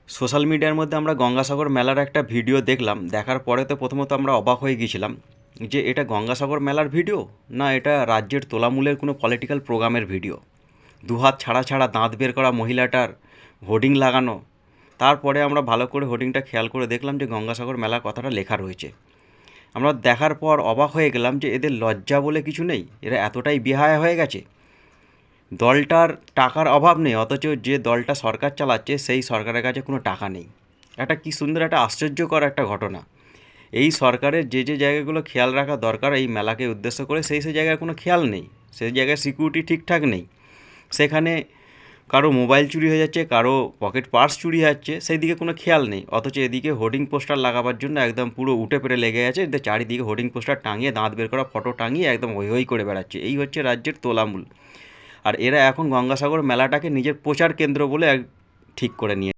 Social মিডিয়ার মধ্যে আমরা গঙ্গাসাগর মেলার একটা ভিডিও দেখলাম। দেখার পরে তো প্রথমত আমরা অবাক হয়ে গিয়েছিলাম যে এটা গঙ্গাসাগর মেলার ভিডিও, না এটা রাজ্যের তোলামূলের কোনো পলিটিক্যাল প্রোগ্রামের ভিডিও। দুহাত ছাড়া ছাড়া দাঁত বের করা মহিলাটার হোর্ডিং লাগানো। তারপরে আমরা ভালো করে হোর্ডিংটা খেয়াল করে দেখলাম যে গঙ্গাসাগর মেলা কথাটা লেখা রয়েছে। আমরা দেখার পর অবাক হয়ে গেলাম যে এদের লজ্জা বলে কিছু নেই, এরা এতটাই বেহায়া হয়ে গেছে। দলটার টাকার অভাব নেই, অথচ যে দলটা সরকার চালাচ্ছে সেই সরকারের কাছে কোনো টাকা নেই। একটা কী সুন্দর একটা আশ্চর্যকর একটা ঘটনা। এই সরকারের যে যে জায়গাগুলো খেয়াল রাখা দরকার এই মেলাকে উদ্দেশ্য করে সেই জায়গায় কোনো খেয়াল নেই। সেই জায়গায় সিকিউরিটি ঠিকঠাক নেই। সেখানে কারো মোবাইল চুরি হয়ে যাচ্ছে, কারো পকেট পার্স চুরি হচ্ছে, সেই দিকে কোনো খেয়াল নেই। অথচ এদিকে হোর্ডিং পোস্টার লাগাবার জন্য একদম পুরো উঠে পেরে লেগে আছে। এদের চারিদিকে হোর্ডিং পোস্টার টাঙিয়ে, দাঁত বের করা ফটো টাঙিয়ে একদম হৈ হৈ করে বেড়াচ্ছে। এই হচ্ছে রাজ্যের তোলামূল। আর এরা এখন গঙ্গাসাগর মেলাটাকে নিজের প্রচার কেন্দ্র বলে ঠিক করে নিয়ে